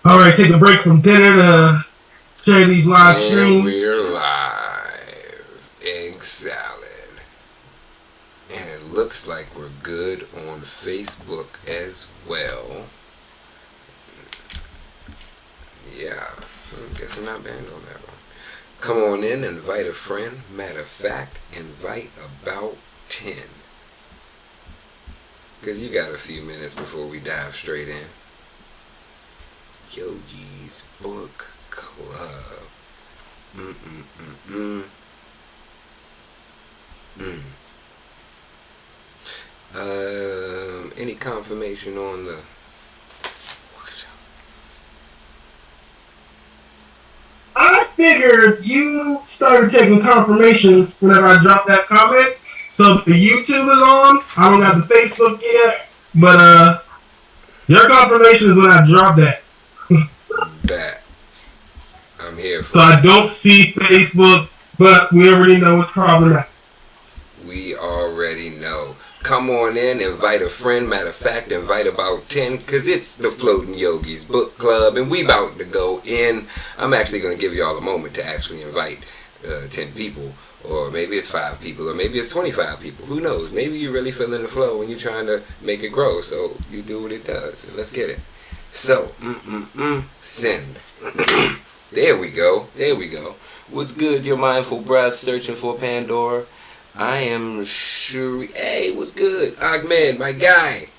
All right, take a break from dinner to share these live And streams. we're live. Egg salad. And it looks like we're good on Facebook as well. Yeah, guess I'm not banned on that one. Come on in, invite a friend. Matter of fact, invite about 10. Because you got a few minutes before we dive straight in. Yogi's Book Club. Mm-mm-mm-mm. Mm. Any confirmation on the... I figured you started taking confirmations whenever I dropped that comment. So the YouTube is on. I don't have the Facebook yet, but your confirmation is when I dropped that. Bet. I'm here for So I that. don't see Facebook, but we already know it's problematic. We already know. Come on in, invite a friend. Matter of fact, invite about 10, because it's the Floating Yogis Book Club, and we about to go in. I'm actually going to give y'all a moment to actually invite 10 people, or maybe it's 5 people, or maybe it's 25 people. Who knows? Maybe you're really feeling the flow and you're trying to make it grow, so you do what it does, and let's get it. So, send. There we go. There we go. What's good, your mindful breath, searching for Pandora? I am sure. Hey, what's good? Ahmed, my guy.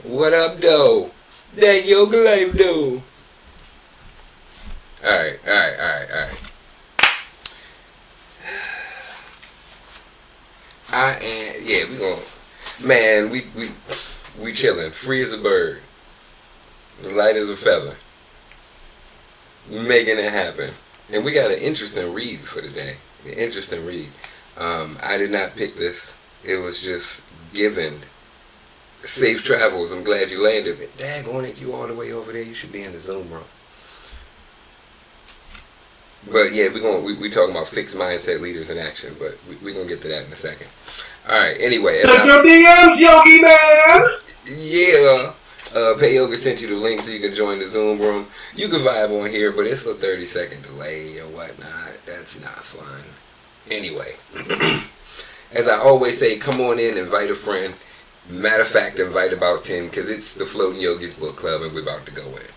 What up, though? That yoga life, though. Alright. We gon' man, we chillin'. Free as a bird. Light as a feather. Making it happen. And we got an interesting read for today. An interesting read. I did not pick this. It was just given. Safe travels. I'm glad you landed. But daggone it, you all the way over there. You should be in the Zoom room. But yeah, we talking about fixed mindset leaders in action. But we gonna get to that in a second. All right. Anyway, Check your DMs, Yogi man. Yeah. Pay Yoga sent you the link so you can join the Zoom room. You can vibe on here, but it's a 30-second delay or whatnot. That's not fun. Anyway, as I always say, come on in, invite a friend. Matter of fact, invite about 10, because it's the Floating Yogis Book Club, and we're about to go in.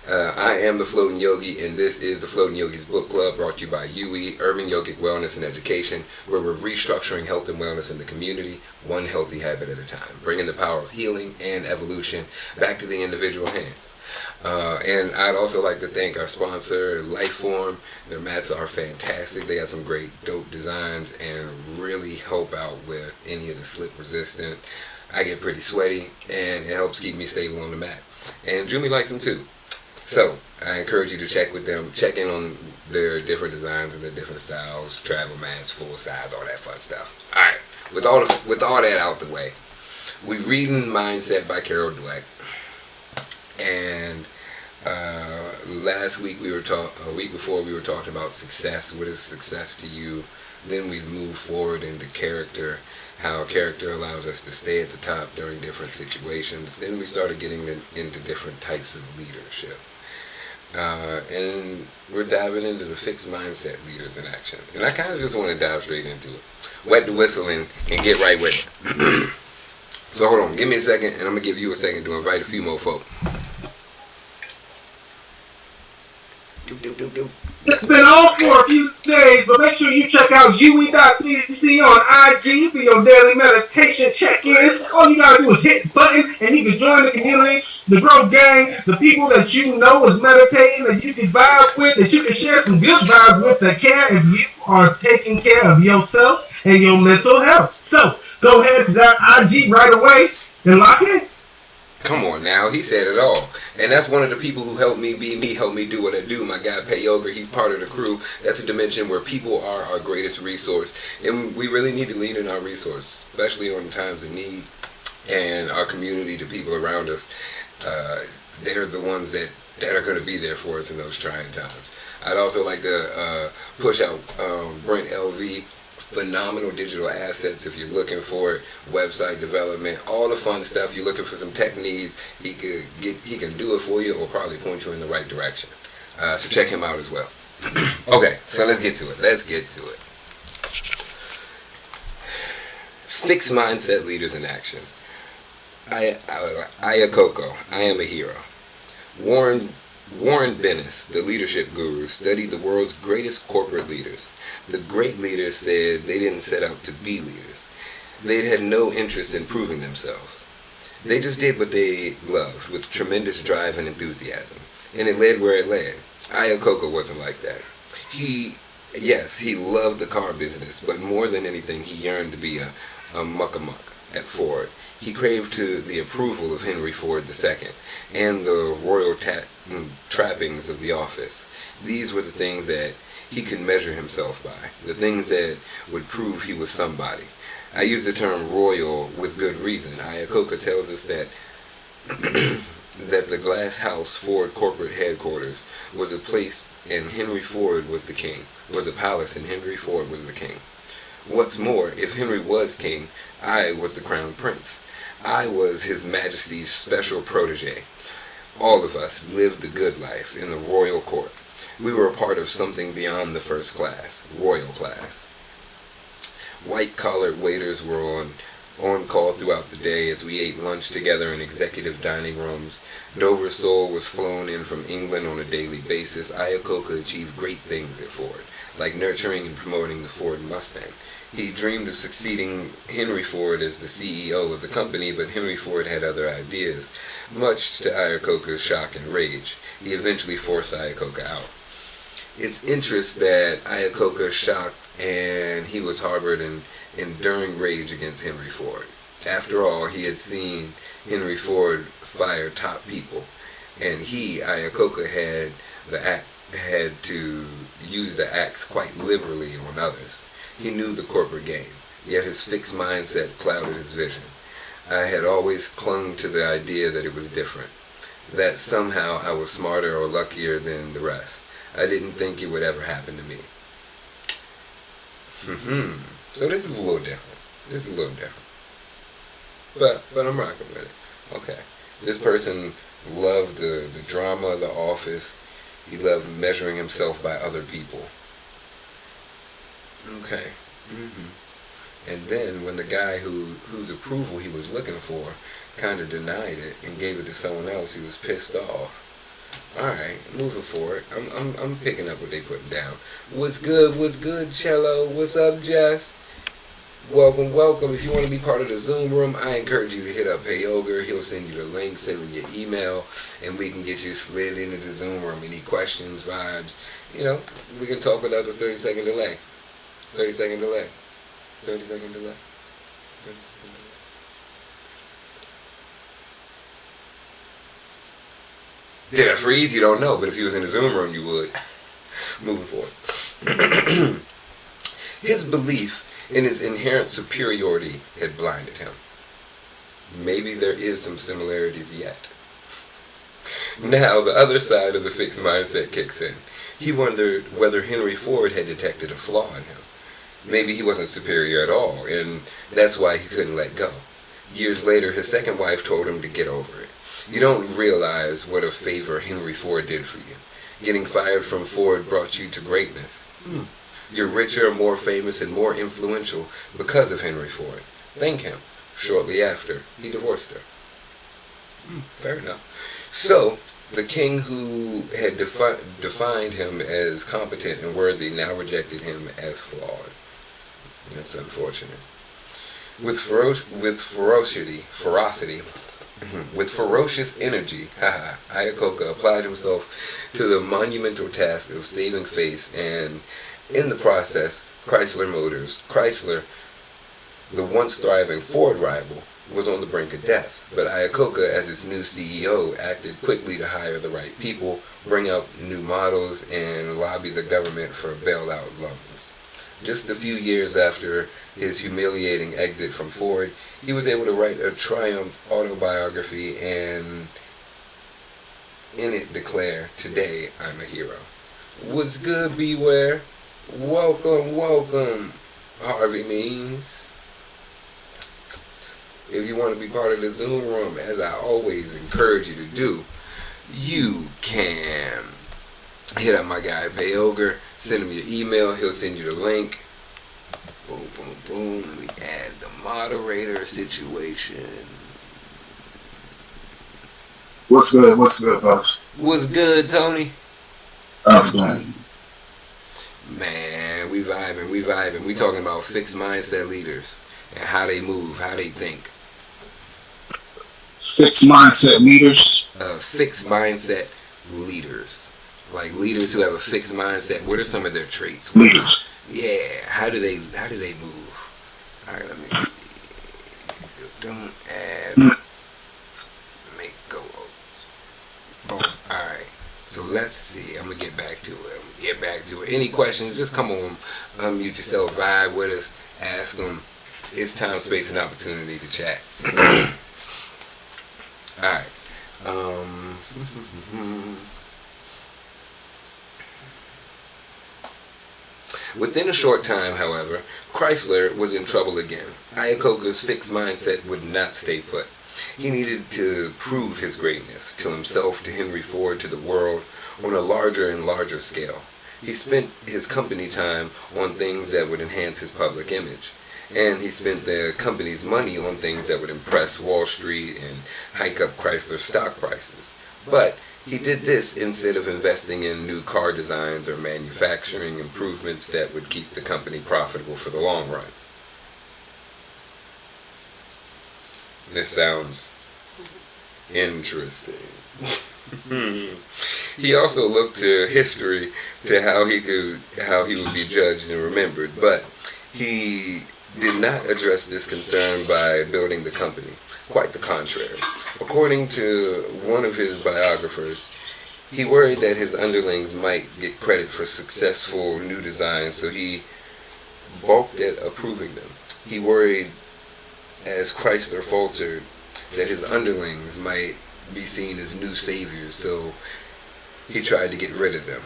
I am the Floating Yogi, and this is the Floating Yogis Book Club, brought to you by UE, Urban Yogic Wellness and Education, where we're restructuring health and wellness in the community, one healthy habit at a time, bringing the power of healing and evolution back to the individual hands. And I'd also like to thank our sponsor, Lifeform. Their mats are fantastic. They have some great, dope designs and really help out with any of the slip resistant. I get pretty sweaty, and it helps keep me stable on the mat. And Jumi likes them too. So I encourage you to check with them, check in on their different designs and their different styles, travel mats, full size, all that fun stuff. All right, with all that out the way, we reading Mindset by Dweck, and last week a week before we were talking about success. What is success to you? Then we moved forward into character, how character allows us to stay at the top during different situations. Then we started getting into different types of leadership. And we're diving into the fixed mindset leaders in action. And I kind of just want to dive straight into it. Wet the whistle and get right with it. So hold on, give me a second, and I'm going to give you a second to invite a few more folk. It's been on for a few days, but make sure you check out UE.pc on IG for your daily meditation check-in. All you gotta do is hit the button, and you can join the community, the growth gang, the people that you know is meditating, that you can vibe with, that you can share some good vibes with, that care if you are taking care of yourself and your mental health. So go ahead to that IG right away and lock in. Come on now, he said it all. And that's one of the people who helped me be me, help me do what I do. My guy Pay Yoga, he's part of the crew. That's a dimension where people are our greatest resource. And we really need to lean in our resource, especially on times of need. And our community, the people around us, they're the ones that are going to be there for us in those trying times. I'd also like to push out Brent LV phenomenal digital assets if you're looking for it, website development, all the fun stuff. You're looking for some tech needs, he can do it for you or probably point you in the right direction. So check him out as well. Okay, so let's get to it. Fixed mindset leaders in action. Ayakoko, I am a hero. Warren Bennis, the leadership guru, studied the world's greatest corporate leaders. The great leaders said they didn't set out to be leaders. They had no interest in proving themselves. They just did what they loved with tremendous drive and enthusiasm, and it led where it led. Ayakoko wasn't like that. He loved the car business, but more than anything, he yearned to be a muck-a-muck at Ford. He craved to the approval of Henry Ford II and the royal trappings of the office. These were the things that he could measure himself by, the things that would prove he was somebody. I use the term royal with good reason. Ayakoko tells us that that the glass house Ford corporate headquarters was a place and Henry Ford was the king, was a palace and Henry Ford was the king. What's more, if Henry was king, I was the crown prince. I was His Majesty's special protege. All of us lived the good life in the royal court. We were a part of something beyond the first class, royal class. White-collared waiters were on call throughout the day as we ate lunch together in executive dining rooms. Dover sole was flown in from England on a daily basis. Ayakoko achieved great things at Ford, like nurturing and promoting the Ford Mustang. He dreamed of succeeding Henry Ford as the CEO of the company, but Henry Ford had other ideas. Much to Ayakoka's shock and rage, he eventually forced Ayakoka out. It's interest that Ayakoka shocked and he was harbored in enduring rage against Henry Ford. After all, he had seen Henry Ford fire top people, and he, Ayakoka, had to use the axe quite liberally on others. He knew the corporate game, yet his fixed mindset clouded his vision. I had always clung to the idea that it was different, that somehow I was smarter or luckier than the rest. I didn't think it would ever happen to me. So this is a little different. But I'm rocking with it. Okay. This person loved the drama of the office. He loved measuring himself by other people. Okay. And then when the guy whose approval he was looking for kind of denied it and gave it to someone else, he was pissed off. Alright, moving forward. I'm picking up what they putting down. What's good, Cello? What's up, Jess? Welcome. If you want to be part of the Zoom room, I encourage you to hit up Yogi. He'll send you the link, send me your email, and we can get you slid into the Zoom room. Any questions, vibes, we can talk without this 30-second delay. 30-second delay. 30-second delay. 30-second delay. Did I freeze? You don't know, but if you was in the Zoom room, you would. Moving forward. His belief in his inherent superiority had blinded him. Maybe there is some similarities yet. Now, the other side of the fixed mindset kicks in. He wondered whether Henry Ford had detected a flaw in him. Maybe he wasn't superior at all, and that's why he couldn't let go. Years later, his second wife told him to get over it. You don't realize what a favor Henry Ford did for you. Getting fired from Ford brought you to greatness. You're richer, more famous, and more influential because of Henry Ford. Thank him. Shortly after, he divorced her. Fair enough. So, the king who had defined him as competent and worthy now rejected him as flawed. That's unfortunate. With ferocious energy, Ayakoka applied himself to the monumental task of saving face, and in the process, Chrysler, the once thriving Ford rival, was on the brink of death. But Ayakoka, as its new CEO, acted quickly to hire the right people, bring out new models, and lobby the government for bailout loans. Just a few years after his humiliating exit from Ford, he was able to write a triumph autobiography and in it declare, "Today I'm a hero." What's good, Beware? Welcome. Harvey means. If you want to be part of the Zoom room, as I always encourage you to do, you can hit up my guy Pay Ogre, send him your email, he'll send you the link. Boom, boom, boom. Let me add the moderator situation. What's good? What's good, folks? What's good, Tony? How's it going? Man, we vibing. We talking about fixed mindset leaders and how they move, how they think. Fixed mindset leaders. Fixed mindset leaders, like leaders who have a fixed mindset. What are some of their traits? Leaders. Yeah, how do they move? All right, let me see. Don't add. Make go. Boom. All right. So let's see. I'm gonna get back to it. Any questions? Just come on, unmute yourself, vibe with us, ask them. It's time, space, and opportunity to chat. All right. Within a short time, however, Chrysler was in trouble again. Iacocca's fixed mindset would not stay put. He needed to prove his greatness to himself, to Henry Ford, to the world, on a larger and larger scale. He spent his company time on things that would enhance his public image. And he spent the company's money on things that would impress Wall Street and hike up Chrysler stock prices. But he did this instead of investing in new car designs or manufacturing improvements that would keep the company profitable for the long run. This sounds interesting. He also looked to history to how he would be judged and remembered, but he did not address this concern by building the company. Quite the contrary. According to one of his biographers, he worried that his underlings might get credit for successful new designs, so he balked at approving them. He worried, as Chrysler faltered, that his underlings might be seen as new saviors, so he tried to get rid of them.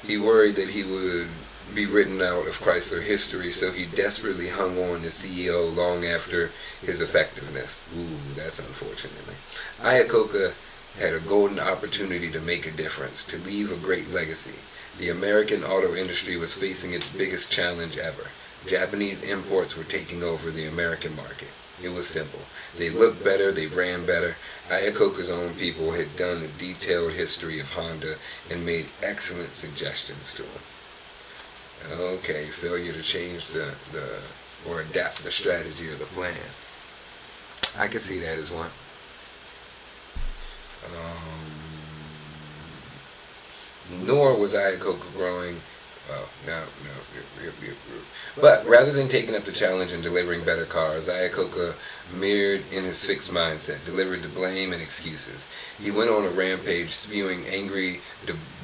He worried that he would be written out of Chrysler history, so he desperately hung on as CEO long after his effectiveness. Ooh, that's unfortunately. Iacocca had a golden opportunity to make a difference, to leave a great legacy. The American auto industry was facing its biggest challenge ever. Japanese imports were taking over the American market. It was simple. They looked better, they ran better. Iacocca's own people had done a detailed history of Honda and made excellent suggestions to him. Okay, failure to change or adapt the strategy or the plan. I could see that as one. Nor was Iacocca growing. No. But rather than taking up the challenge and delivering better cars, Iacocca mirrored in his fixed mindset, delivered the blame and excuses. He went on a rampage, spewing angry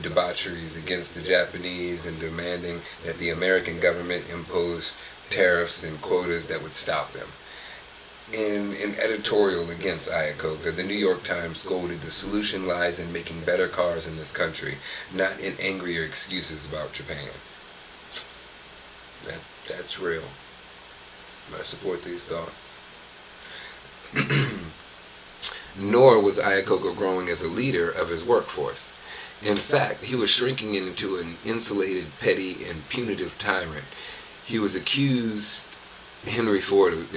debaucheries against the Japanese and demanding that the American government impose tariffs and quotas that would stop them. In an editorial against Iacocca, the New York Times scolded, "The solution lies in making better cars in this country, not in angrier excuses about Japan." That's real. I support these thoughts. Nor was Iacocca growing as a leader of his workforce. In fact, he was shrinking into an insulated, petty, and punitive tyrant. He accused Henry Ford of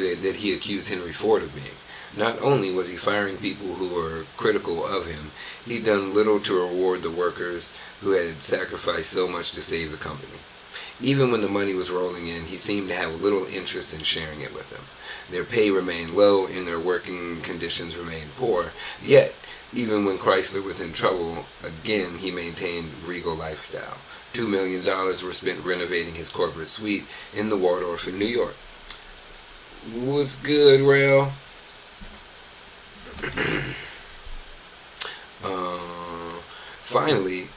being. Not only was he firing people who were critical of him, he'd done little to reward the workers who had sacrificed so much to save the company. Even when the money was rolling in, he seemed to have little interest in sharing it with them. Their pay remained low and their working conditions remained poor. Yet, even when Chrysler was in trouble, again he maintained regal lifestyle. $2 million were spent renovating his corporate suite in the Waldorf in New York. What's good, Rail? Finally,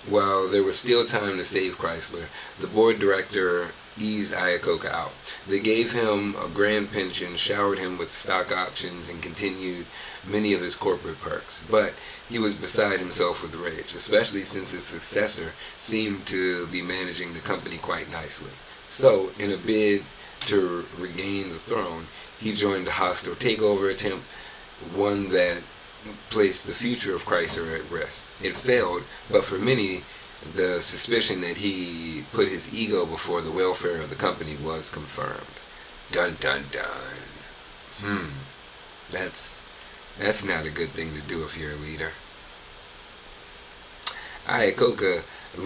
while there was still time to save Chrysler, the board director eased Iacocca out. They gave him a grand pension, showered him with stock options, and continued many of his corporate perks. But he was beside himself with rage, especially since his successor seemed to be managing the company quite nicely. So, in a bid to regain the throne, he joined a hostile takeover attempt, one that placed the future of Chrysler at risk. It failed, but for many, the suspicion that he put his ego before the welfare of the company was confirmed. Dun dun dun. That's not a good thing to do if you're a leader. Iacocca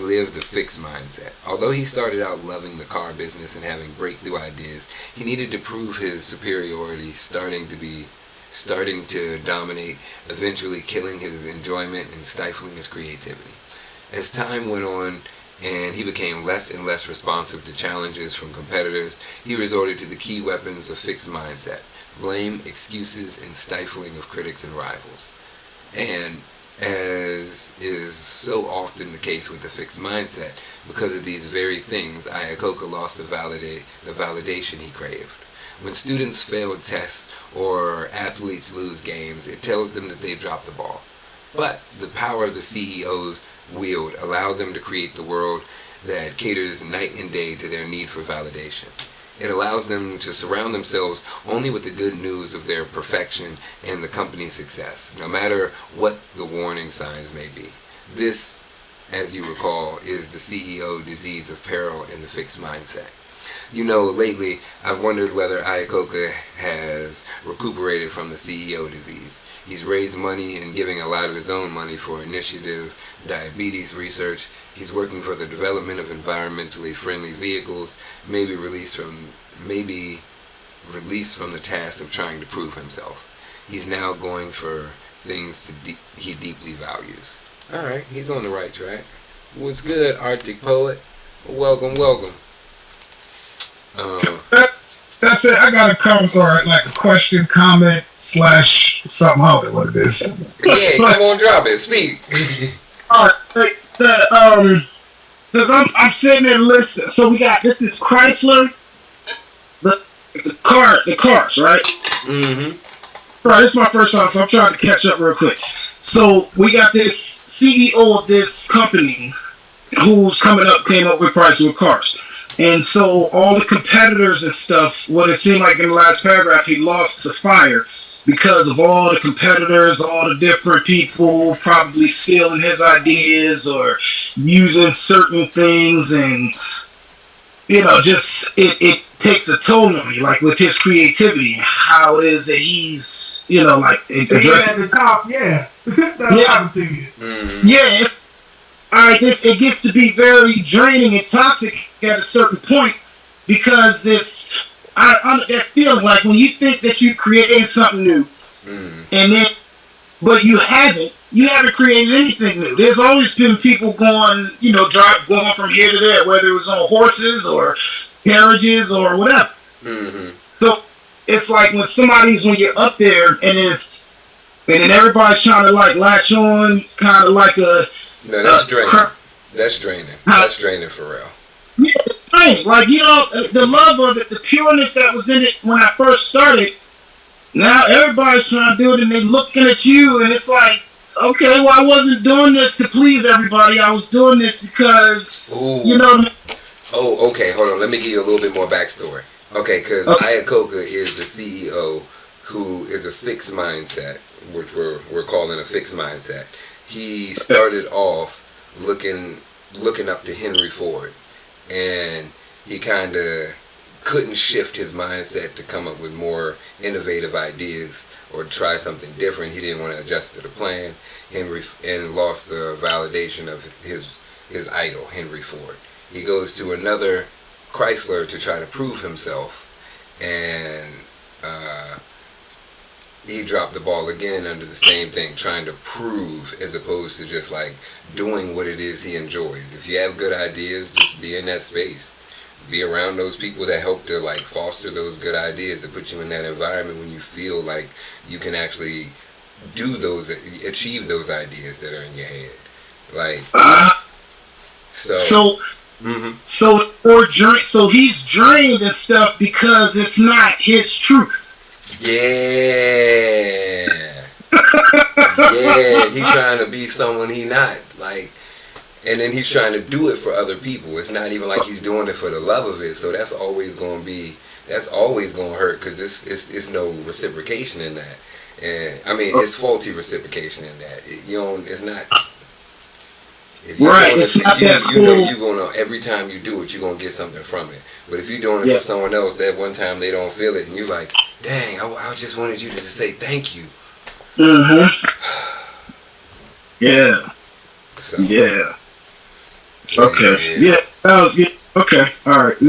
lived a fixed mindset. Although he started out loving the car business and having breakthrough ideas, he needed to prove his superiority, starting to dominate, eventually killing his enjoyment and stifling his creativity. As time went on and he became less and less responsive to challenges from competitors, he resorted to the key weapons of fixed mindset: blame, excuses, and stifling of critics and rivals. And as is so often the case with the fixed mindset, because of these very things, Iacocca lost the validation he craved. When students fail tests or athletes lose games, it tells them that they've dropped the ball. But the power the CEOs wield allow them to create the world that caters night and day to their need for validation. It allows them to surround themselves only with the good news of their perfection and the company's success, no matter what the warning signs may be. This, as you recall, is the CEO disease of peril in the fixed mindset. You know, lately, I've wondered whether Iacocca has recuperated from the CEO disease. He's raised money and giving a lot of his own money for initiative diabetes research. He's working for the development of environmentally friendly vehicles, maybe released from the task of trying to prove himself. He's now going for things he deeply values. Alright, he's on the right track. What's good, Arctic Poet? Welcome, welcome. That's it. I got a comment or like a question, comment, / something. I don't know what it is. Yeah, come on, drop it. Speak. Alright, because I'm sitting there listening. So we got, this is Chrysler, the cars, right? Mm-hmm. Right, this is my first time, so I'm trying to catch up real quick. So we got this CEO of this company who's came up with Chrysler cars. And so all the competitors and stuff, what it seemed like in the last paragraph, he lost the fire because of all the competitors, all the different people probably stealing his ideas or using certain things, and just it takes a toll on you, like with his creativity, how it is that he's like addressing at the top, yeah. That'll happen to you. Mm-hmm. Yeah. Alright, it gets to be very draining and toxic at a certain point, because I'm that feeling like when you think that you created something new, and then, but you haven't created anything new. There's always been people going from here to there, whether it was on horses or carriages or whatever. Mm-hmm. So it's like when you're up there and then everybody's trying to like latch on, kind of like a. No, that's draining. That's draining. That's draining for real. Yeah, right. Like, the love of it, the pureness that was in it when I first started, now everybody's trying to do it and they looking at you, and it's like, okay, well, I wasn't doing this to please everybody. I was doing this because, Oh, okay, hold on. Let me give you a little bit more backstory. Okay, because Iacocca is the CEO who is a fixed mindset, which we're calling a fixed mindset. He started off looking up to Henry Ford, and he kind of couldn't shift his mindset to come up with more innovative ideas or try something different. He didn't want to adjust to the plan. And lost the validation of his idol, Henry Ford. He goes to another Chrysler to try to prove himself, and he dropped the ball again under the same thing, trying to prove as opposed to just like doing what it is he enjoys. If you have good ideas, just be in that space. Be around those people that help to like foster those good ideas, to put you in that environment when you feel like you can actually achieve those ideas that are in your head. Like, so he's drained and stuff because it's not his truth. Yeah. Yeah, he trying to be someone he not. Like, And then he's trying to do it for other people. It's not even like he's doing it for the love of it. So that's always going to hurt because it's no reciprocation in that. And I mean, it's faulty reciprocation in that. It's not. If you're Right, doing it's it, not that you know cool. you're gonna every time you do it, you're gonna get something from it. But if you're doing it for someone else, that one time they don't feel it, and you're like, dang, I just wanted you to just say thank you. Yeah. So, Yeah. Okay. Yeah. That was okay. All right.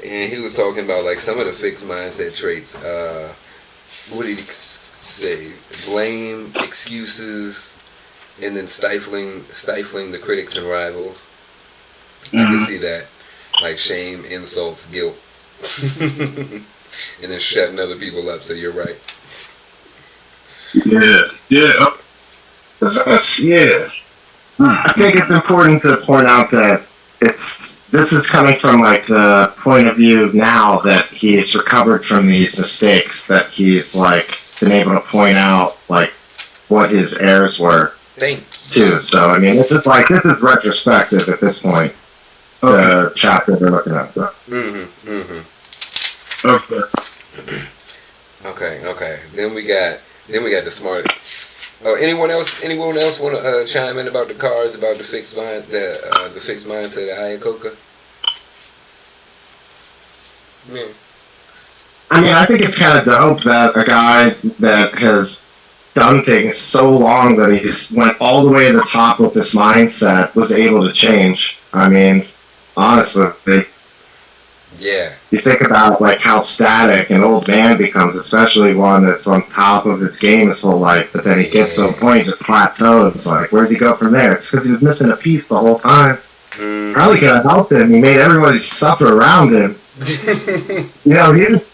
And he was talking about like some of the fixed mindset traits. What did he say? Blame, excuses, and then stifling the critics and rivals. I can see that, like shame, insults, guilt, and then shutting other people up. So you're right. Yeah. Yeah. Yeah. I think it's important to point out that this is coming from like the point of view now that he's recovered from these mistakes, that he's like been able to point out like what his errors were. Thank you. Too. So I mean, this is retrospective at this point. The chapter they're looking at. Okay. Then we got the smart. Oh, anyone else want to chime in about the cars, about the fixed mindset of Ayakoka? Yeah. I mean, I think it's kind of dope that a guy that has done things so long that he just went all the way to the top with this mindset was able to change. I mean, honestly, yeah. You think about like how static an old man becomes, especially one that's on top of his game his whole life, but then he gets to a point, he just plateaus. Like, where does he go from there? It's because he was missing a piece the whole time. Probably could have helped him. He made everybody suffer around him. It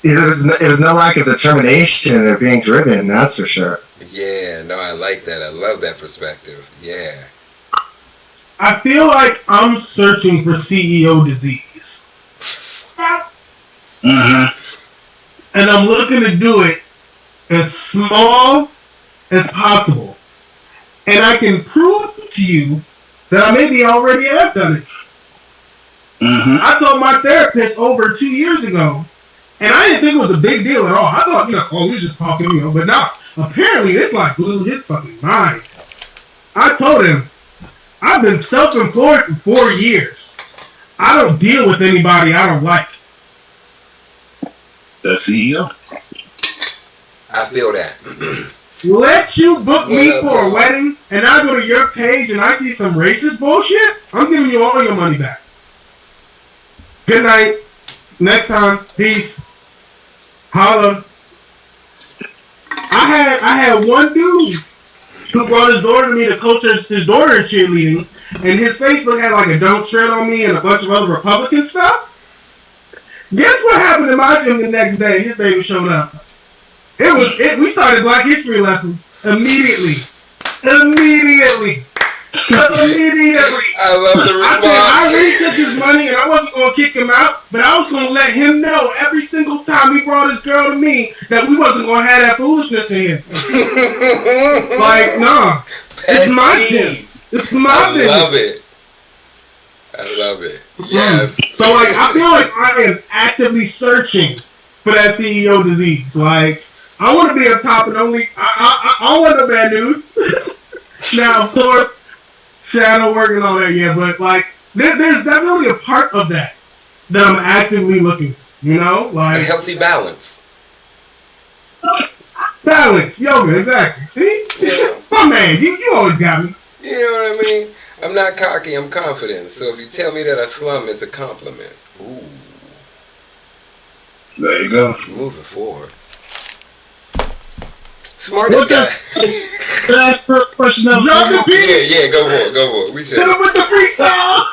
was no lack of determination or being driven, that's for sure. Yeah, no, I like that. I love that perspective. Yeah. I feel like I'm searching for CEO disease. And I'm looking to do it as small as possible. And I can prove to you that I maybe already have done it. I told my therapist over 2 years ago, and I didn't think it was a big deal at all. I thought, we were just talking, but no. Apparently, this like blew his fucking mind. I told him, I've been self-employed for 4 years. I don't deal with anybody I don't like. The CEO. I feel that. Let you book me for a wedding, and I go to your page and I see some racist bullshit, I'm giving you all your money back. Good night. Next time. Peace. Holla. I had one dude who brought his daughter to me to coach his daughter in cheerleading, and his Facebook had like a "Don't Tread on Me" and a bunch of other Republican stuff. Guess what happened in my gym the next day? His baby showed up. We started Black History lessons immediately. I love the response. I really took his money and I wasn't going to kick him out, but I was going to let him know every single time he brought his girl to me that we wasn't going to have that foolishness in here. Like, nah. It's my gym. It's my business. I love it. Yes. So, like, I feel like I am actively searching for that CEO disease. Like, I want to be up top and only... I want no bad news. Now, of course, shadow work and all that, yeah, but, like, there's definitely a part of that I'm actively looking for, Like... A healthy balance. Balance. Yoga, exactly. See? Yeah. My man, you always got me. You know what I mean? I'm not cocky, I'm confident. So if you tell me that I slum, it's a compliment. Ooh. There you go. Moving forward. Smartest guy. Can I ask a question now? Yeah, go for it. We should. Hit him with the freestyle.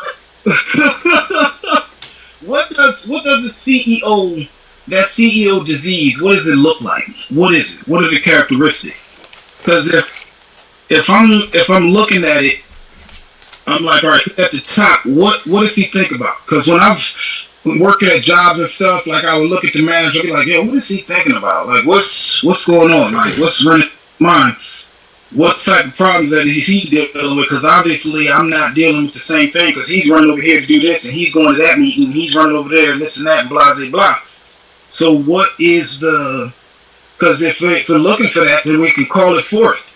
What does the CEO, that CEO disease, what does it look like? What is it? What are the characteristics? Because if I'm looking at it, I'm like, all right, at the top, what does he think about? Because when I've been working at jobs and stuff, like I would look at the manager and be like, yo, what is he thinking about? Like, what's going on? Like, what's running his mind? what type of problems that is he dealing with? Because obviously I'm not dealing with the same thing. Because he's running over here to do this, and he's going to that meeting, and he's running over there, and this and that, and blah blah blah. So what is the? Because if we're looking for that, then we can call it forth.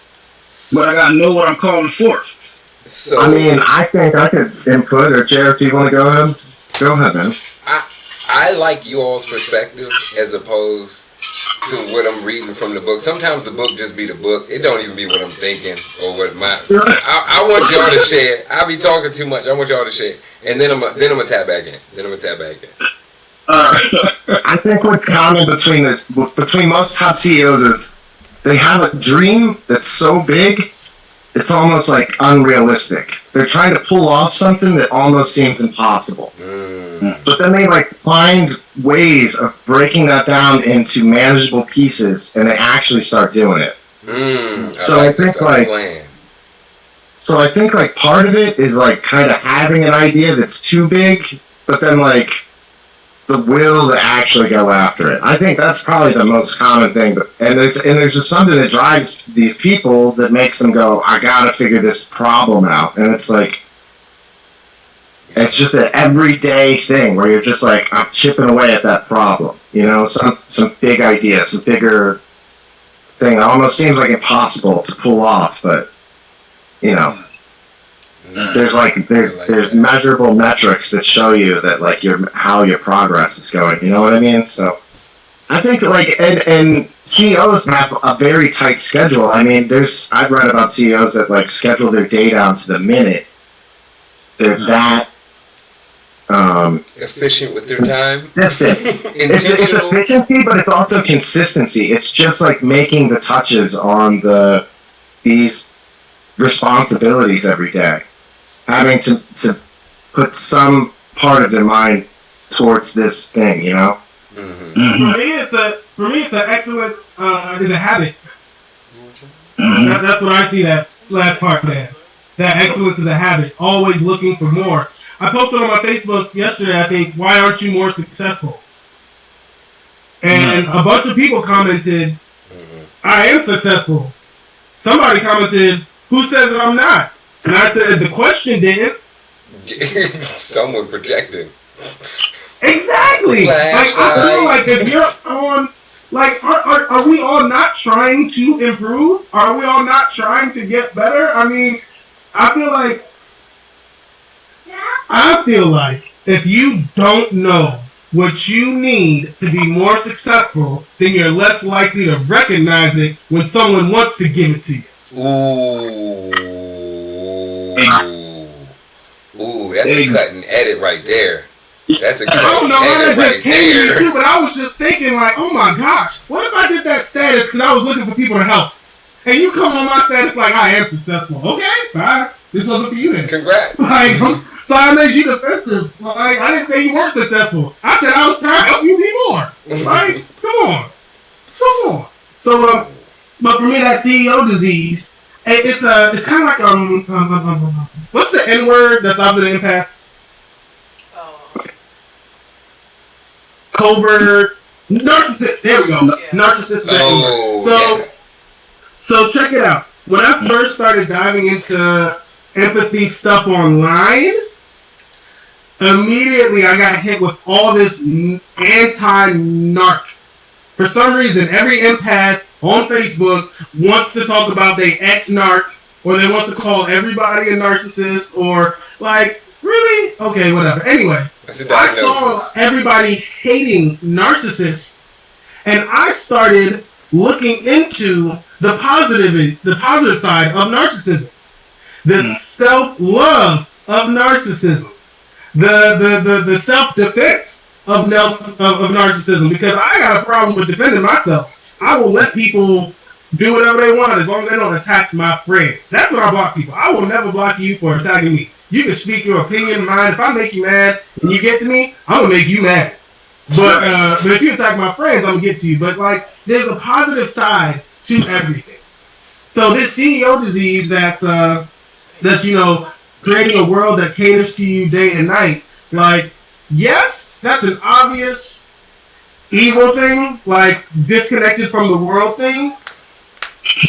But I gotta know what I'm calling forth. So I mean, I think I could input, or Jared, if you want to go ahead. Go ahead, man. I like you all's perspective as opposed to what I'm reading from the book. Sometimes the book just be the book. It don't even be what I'm thinking or what my. I want y'all to share. I be talking too much. I want y'all to share, and then I'm gonna tap back in. I think what's common between most top CEOs is they have a dream that's so big, it's almost like unrealistic. They're trying to pull off something that almost seems impossible. But then they like find ways of breaking that down into manageable pieces, and they actually start doing it. I think like part of it is like kind of having an idea that's too big, but then like the will to actually go after it. I think that's probably the most common thing. And there's just something that drives these people that makes them go, I gotta figure this problem out. And it's like, it's just an everyday thing where you're just like, I'm chipping away at that problem. You know, some big idea, some bigger thing. It almost seems like impossible to pull off, but you know, there's measurable metrics that show you that like how your progress is going. You know what I mean? So I think like and CEOs have a very tight schedule. I mean, I've read about CEOs that like schedule their day down to the minute. They're that efficient with their time. It's efficiency, but it's also consistency. It's just like making the touches on these responsibilities every day. Having to put some part of their mind towards this thing, you know. Mm-hmm. For me, it's an excellence is a habit. That's what I see that last part as. That excellence is a habit. Always looking for more. I posted on my Facebook yesterday, I think, why aren't you more successful? And a bunch of people commented, I am successful. Somebody commented, who says that I'm not? And I said, the question didn't. Someone projecting. Exactly. Like, I feel like if you're on, like, are we all not trying to improve? Are we all not trying to get better? I mean, I feel like if you don't know what you need to be more successful, then you're less likely to recognize it when someone wants to give it to you. Ooh, that's a cut and edit right there. That's a cut and edit right there. Too, but I was just thinking like, oh my gosh, what if I did that status because I was looking for people to help? And you come on my status like, I am successful. Okay, fine. This wasn't for you then. Congrats. Like, so I made you defensive. Like, I didn't say you weren't successful. I said I was trying to help you be more. Like, come on. So, but for me, that CEO disease, it's kind of like what's the N word that's opposite of empath? Covert narcissist. There we go. Narcissist. So check it out. When I first started diving into empathy stuff online, immediately I got hit with all this anti-narc. For some reason, every empath on Facebook wants to talk about their ex-narc, or they want to call everybody a narcissist, or like, really? Okay, whatever. Anyway, I saw everybody hating narcissists, and I started looking into the positive side of narcissism, the self-love of narcissism, the self-defense of narcissism, because I got a problem with defending myself. I will let people do whatever they want as long as they don't attack my friends. That's when I block people. I will never block you for attacking me. You can speak your opinion, mine. If I make you mad and you get to me, I'm gonna make you mad. But if you attack my friends, I'm gonna get to you. But like, there's a positive side to everything. So this CEO disease that's creating a world that caters to you day and night. Like, yes, that's an obvious evil thing, like disconnected from the world thing.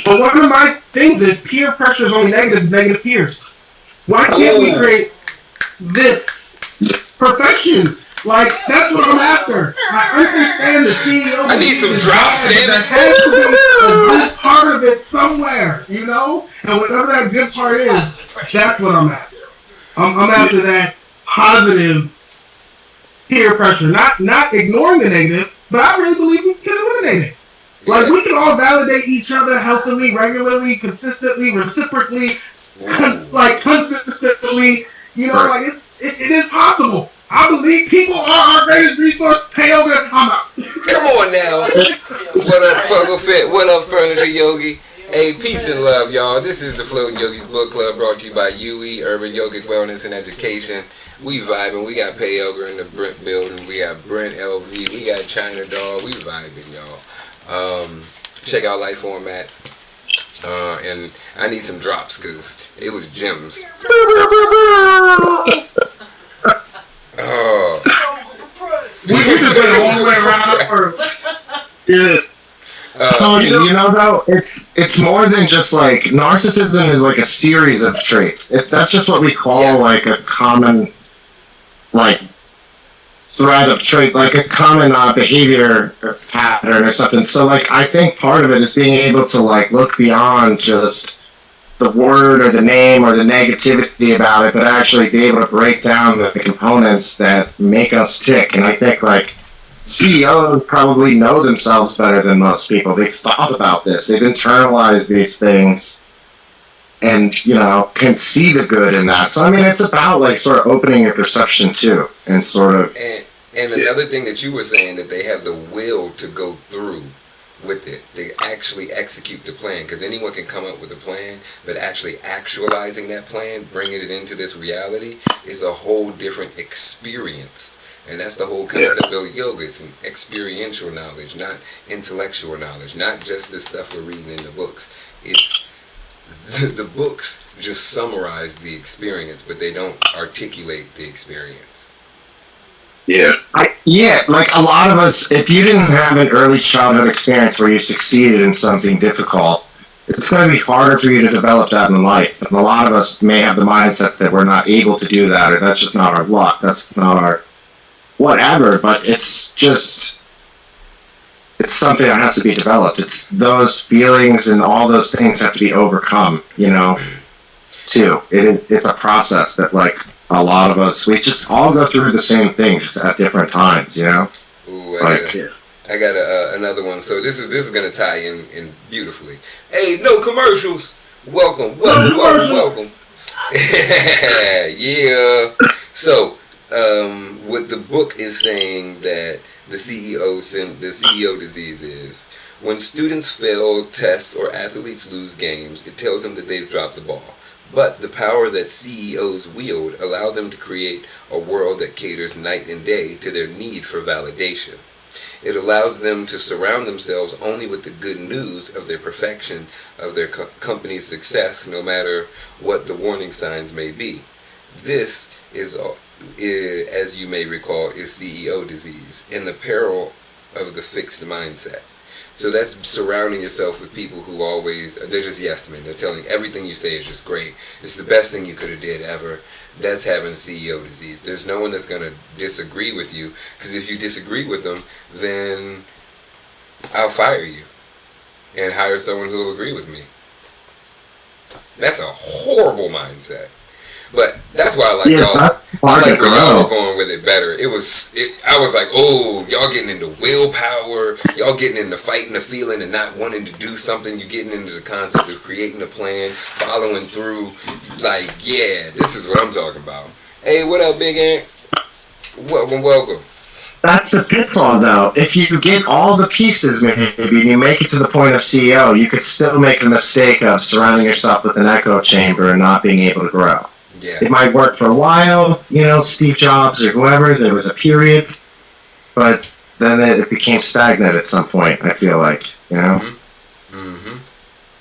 But one of my things is peer pressure is only negative peers. Why can't we create this perfection? Like, that's what I'm after. I understand the CEO. I need some drops, damn there it. has to be a good part of it somewhere, you know? And whatever that good part is, that's what I'm after. I'm after that positive peer pressure. Not ignoring the negative, but I really believe we can eliminate it. Like, we can all validate each other healthily, regularly, consistently, reciprocally, consistently. You know, like, it is possible. I believe people are our greatest resource. Pay over. I'm out. Come on now. What up, Puzzle Fit? What up, Furniture Yogi? Hey, peace and love, y'all. This is the Floating Yogis Book Club, brought to you by UE, Urban Yogic Wellness and Education. We vibing. We got Pay Ogre in the Brent building. We got Brent LV. We got China Doll. We vibing, y'all. Check out Life Formats. And I need some drops because it was gems. Oh. We just went a long way around. Yeah. You know though, it's more than just like narcissism is like a series of traits. If that's just what we call like a common like thread of trait, like a common behavior pattern or something. So like I think part of it is being able to like look beyond just the word or the name or the negativity about it, but actually be able to break down the components that make us tick. And I think like CEOs probably know themselves better than most people. They've thought about this. They've internalized these things and, you know, can see the good in that. So, I mean, it's about, like, sort of opening your perception, too, and sort of... And another thing that you were saying, that they have the will to go through with it. They actually execute the plan, because anyone can come up with a plan, but actually actualizing that plan, bringing it into this reality, is a whole different experience. And that's the whole concept of yoga. It's an experiential knowledge, not intellectual knowledge, not just the stuff we're reading in the books. It's the books just summarize the experience, but they don't articulate the experience. Yeah. Like a lot of us, if you didn't have an early childhood experience where you succeeded in something difficult, it's going to be harder for you to develop that in life. And a lot of us may have the mindset that we're not able to do that, or that's just not our luck, that's not our whatever, but it's just, it's something that has to be developed. It's those feelings and all those things have to be overcome, you know, too. It's a process that, like, a lot of us, we just all go through the same thing, just at different times, you know? Ooh, I got another one. So this is gonna tie in beautifully. Hey, no commercials. Welcome. Yeah. So, what the book is saying that the CEO disease is, when students fail tests or athletes lose games, it tells them that they've dropped the ball. But the power that CEOs wield allow them to create a world that caters night and day to their need for validation. It allows them to surround themselves only with the good news of their perfection, of their company's success, no matter what the warning signs may be. This is, as you may recall, is CEO disease and the peril of the fixed mindset. So that's surrounding yourself with people who always, they're just yes men. They're telling everything you say is just great. It's the best thing you could have did ever. That's having CEO disease. There's no one that's going to disagree with you, because if you disagree with them, then I'll fire you and hire someone who will agree with me. That's a horrible mindset. But that's why I like y'all. I like where y'all were going with it better. I was like, oh, y'all getting into willpower. Y'all getting into fighting the feeling and not wanting to do something. You're getting into the concept of creating a plan, following through. Like, yeah, this is what I'm talking about. Hey, what up, Big Ant? Welcome. That's the pitfall, though. If you get all the pieces, maybe, and you make it to the point of CEO, you could still make the mistake of surrounding yourself with an echo chamber and not being able to grow. Yeah. It might work for a while, you know, Steve Jobs or whoever, there was a period, but then it became stagnant at some point, I feel like, you know?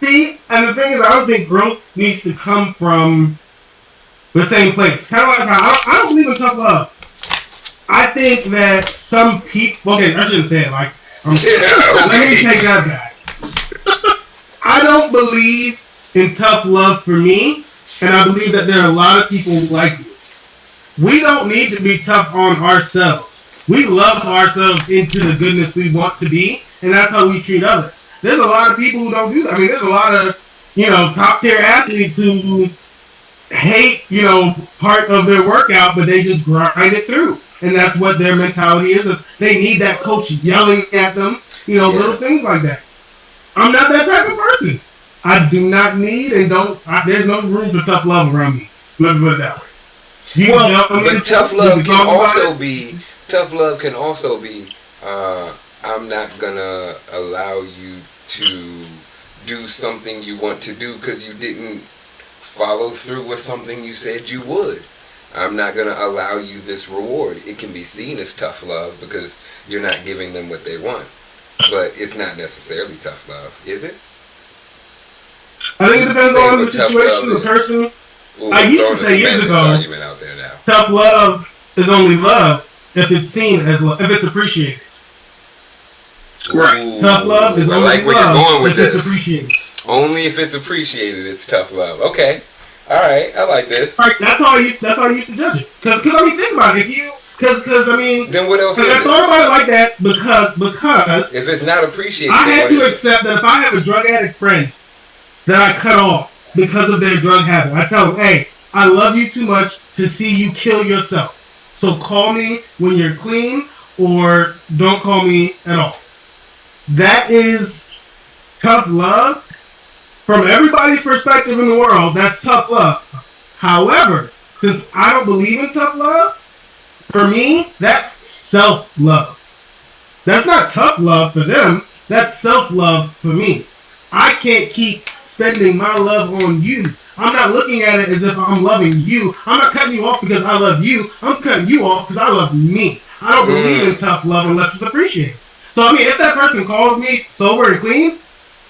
See, and the thing is, I don't think growth needs to come from the same place. Kind of like how I don't believe in tough love. I think that some people, okay, I shouldn't say it, like, let me take that back. I don't believe in tough love for me, and I believe that there are a lot of people like you. We don't need to be tough on ourselves. We love ourselves into the goodness we want to be, and that's how we treat others. There's a lot of people who don't do that. I mean, there's a lot of, top tier athletes who hate, part of their workout, but they just grind it through. And that's what their mentality is they need that coach yelling at them, little things like that. I'm not that type of person. I do not need and there's no room for tough love around me. Let me put it that way. But tough love can also be, I'm not gonna allow you to do something you want to do because you didn't follow through with something you said you would. I'm not gonna allow you this reward. It can be seen as tough love because you're not giving them what they want. But it's not necessarily tough love, is it? I think it depends on the situation, the person. Ooh, I used to say years ago, argument out there now. Tough love is only love if it's seen as love, if it's appreciated. Right. Tough love is only like where love you're going with if this. It's appreciated. Only if it's appreciated, it's tough love. Okay. All right. I like this. Like, that's how I used to judge it. Because think about it. Then what else is I thought about it like that because if it's not appreciated, I had to accept that if I have a drug addict friend that I cut off because of their drug habit, I tell them, hey, I love you too much to see you kill yourself. So call me when you're clean or don't call me at all. That is tough love. From everybody's perspective in the world, that's tough love. However, since I don't believe in tough love, for me, that's self-love. That's not tough love for them. That's self-love for me. I can't keep spending my love on you. I'm not looking at it as if I'm loving you. I'm not cutting you off because I love you. I'm cutting you off because I love me. I don't believe in tough love unless it's appreciated. So, if that person calls me sober and clean,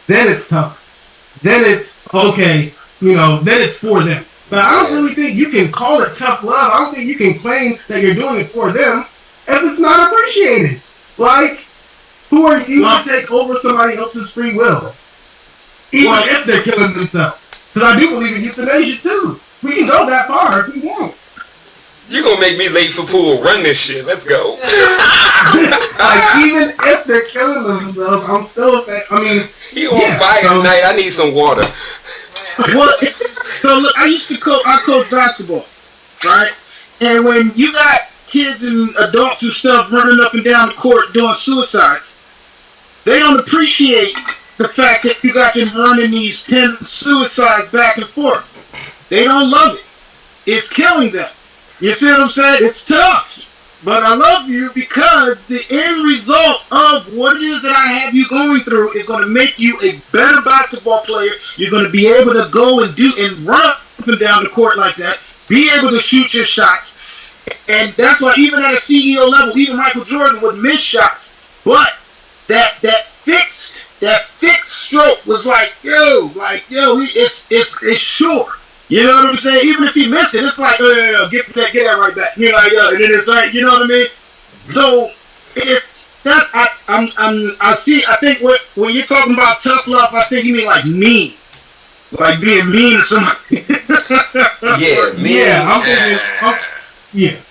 then it's tough. Then it's okay, then it's for them. But I don't really think you can call it tough love. I don't think you can claim that you're doing it for them if it's not appreciated. Like, who are you to take over somebody else's free will? Even if they're killing themselves. Because I do believe in euthanasia too. We can go that far if we want. You're going to make me late for pool. Run this shit. Let's go. Like, even if they're killing themselves, I'm still, he on fire tonight. I need some water. Well, so look, I coach basketball, right? And when you got kids and adults and stuff running up and down the court doing suicides, they don't appreciate the fact that you got them running these 10 suicides back and forth. They don't love it. It's killing them. You see what I'm saying? It's tough. But I love you because the end result of what it is that I have you going through is going to make you a better basketball player. You're going to be able to go and run up and down the court like that, be able to shoot your shots. And that's why even at a CEO level, even Michael Jordan would miss shots. But that fixed stroke was it's sure. You know what I'm saying? Even if he missed it, it's like, get that right back. And then it's like, you know what I mean? So, I think when you're talking about tough love, I think you mean like mean. Like being mean to somebody.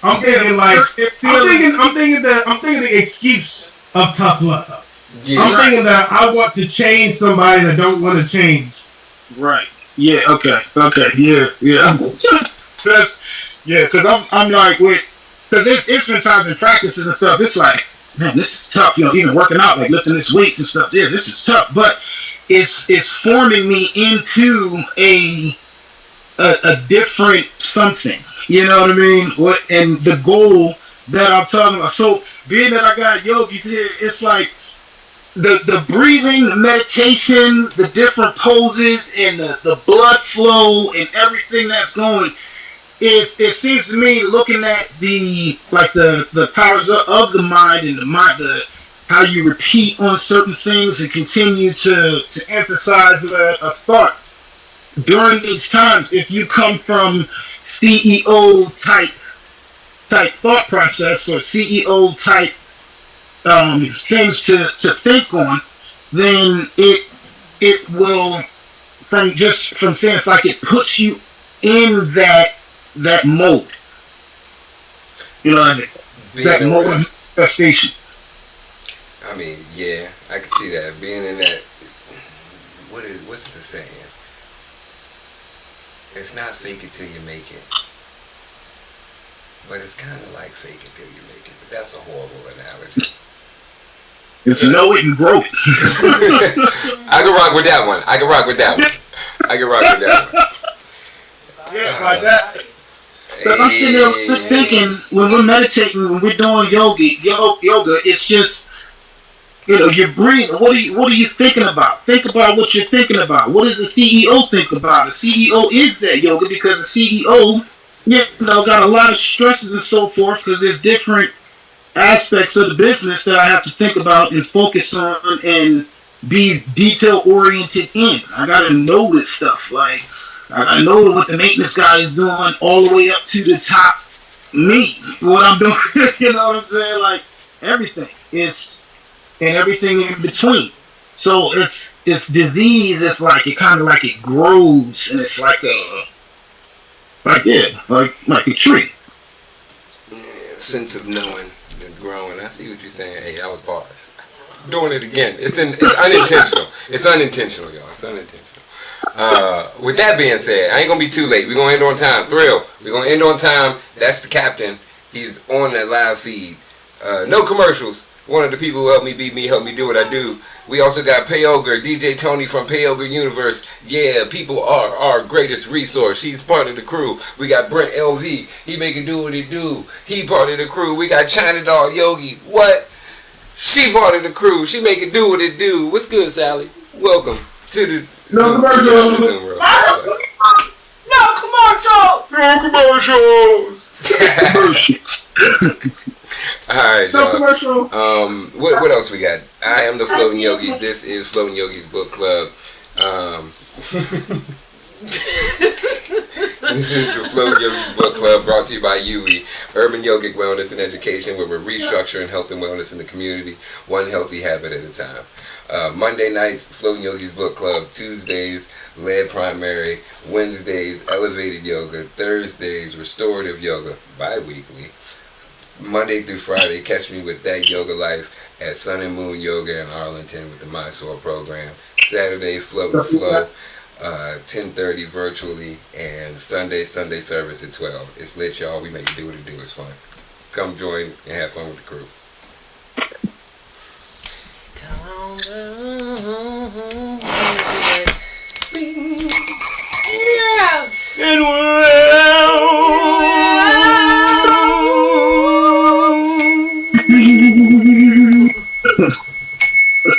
I'm thinking the excuse of tough love. Yeah. I'm thinking that I want to change somebody that don't want to change. Right. Yeah. Okay. Yeah. Because I'm like because it's been times in practices and stuff. It's like, man, this is tough. Even working out, like lifting this weights and stuff. Yeah, this is tough. But it's forming me into a different something. You know what I mean? And the goal that I'm talking about. So being that I got yogis here, it's like the breathing, the meditation, the different poses, and the blood flow and everything that's going. It seems to me, looking at the powers of the mind and how you repeat on certain things and continue to emphasize a thought during these times. If you come from CEO type thought process or CEO type things to think on, then it will from saying it's like it puts you in that mode. You know what I mean? That Being mode around, of manifestation. I mean, yeah, I can see that. Being in that, what's the saying? It's not fake it till you make it. But it's kind of like fake it till you make it. But that's a horrible analogy. It's know it and grow it. I can rock with that one. I can rock with that one. Yeah, like that. Because I'm sitting there thinking, when we're meditating, when we're doing yoga, it's just, you're breathing. What are you thinking about? Think about what you're thinking about. What does the CEO think about? The CEO is that yoga because the CEO, got a lot of stresses and so forth because there's different aspects of the business that I have to think about and focus on and be detail oriented in. I gotta know this stuff. Like I know what the maintenance guy is doing all the way up to the top me. What I'm doing, you know what I'm saying? Like everything. It's and everything in between. So it's disease. It's like it kind of like it grows and it's like a tree. Yeah, sense of knowing and growing. I see what you're saying. Hey, that was bars. Doing it again. It's unintentional. It's unintentional, y'all. It's unintentional. With that being said, I ain't gonna be too late. We're gonna end on time. Thrill. We're gonna end on time. That's the captain. He's on that live feed. No commercials. One of the people who help me beat me, help me do what I do. We also got Payoga, DJ Tony from Payoga Universe. Yeah, people are our greatest resource. He's part of the crew. We got Brent LV. He make it do what he do. He part of the crew. We got China Doll Yogi. What? She part of the crew. She make it do what it do. What's good, Sally? Welcome to the No commercials. No commercials. All right, No y'all. commercial. What else we got? I am the Floating Yogi. This is Floating Yogi's book club. This is the Floating Yogi's book club brought to you by Yogi, Urban Yogic Wellness and Education, where we're restructuring health and wellness in the community, one healthy habit at a time. Monday nights, Floating Yogi's book club. Tuesdays, lead primary. Wednesdays, elevated yoga. Thursdays, restorative yoga, bi-weekly. Monday through Friday, catch me with That Yoga Life at Sun and Moon Yoga in Arlington with the Mysore program. Saturday, Float and Flow, 10:30 virtually, and Sunday service at 12. It's lit, y'all. We make it do what it do. It's fun. Come join and have fun with the crew. Come on, girl.